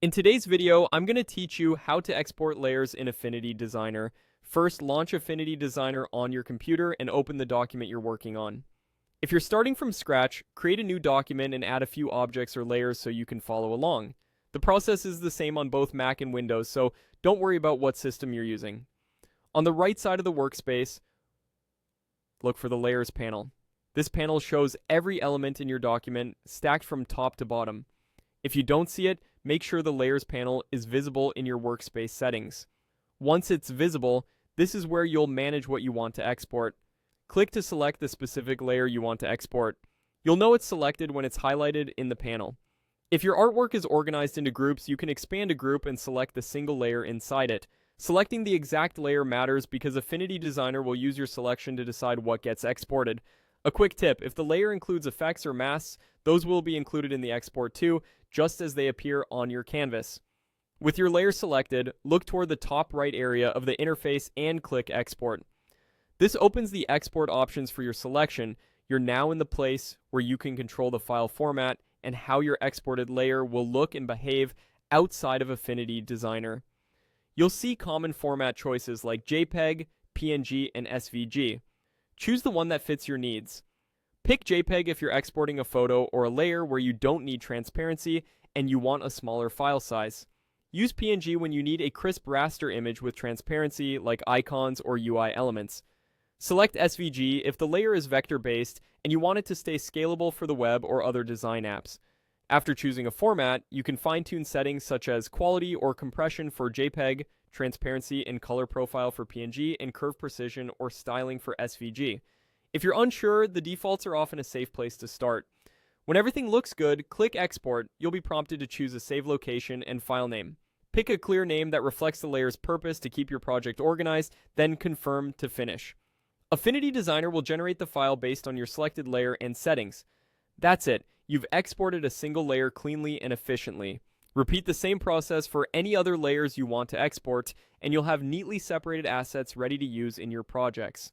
In today's video, I'm going to teach you how to export layers in Affinity Designer. First, launch Affinity Designer on your computer and open the document you're working on. If you're starting from scratch, create a new document and add a few objects or layers so you can follow along. The process is the same on both Mac and Windows, so don't worry about what system you're using. On the right side of the workspace, look for the Layers panel. This panel shows every element in your document stacked from top to bottom. If you don't see it, make sure the Layers panel is visible in your workspace settings. Once it's visible, this is where you'll manage what you want to export. Click to select the specific layer you want to export. You'll know it's selected when it's highlighted in the panel. If your artwork is organized into groups, you can expand a group and select the single layer inside it. Selecting the exact layer matters because Affinity Designer will use your selection to decide what gets exported. A quick tip, if the layer includes effects or masks, those will be included in the export too, just as they appear on your canvas. With your layer selected, look toward the top right area of the interface and click Export. This opens the export options for your selection. You're now in the place where you can control the file format and how your exported layer will look and behave outside of Affinity Designer. You'll see common format choices like JPEG, PNG, and SVG. Choose the one that fits your needs. Pick JPEG if you're exporting a photo or a layer where you don't need transparency and you want a smaller file size. Use PNG when you need a crisp raster image with transparency like icons or UI elements. Select SVG if the layer is vector-based and you want it to stay scalable for the web or other design apps. After choosing a format, you can fine-tune settings such as quality or compression for JPEG, transparency and color profile for PNG, and curve precision or styling for SVG. If you're unsure, the defaults are often a safe place to start. When everything looks good, click Export. You'll be prompted to choose a save location and file name. Pick a clear name that reflects the layer's purpose to keep your project organized, then confirm to finish. Affinity Designer will generate the file based on your selected layer and settings. That's it. You've exported a single layer cleanly and efficiently. Repeat the same process for any other layers you want to export, and you'll have neatly separated assets ready to use in your projects.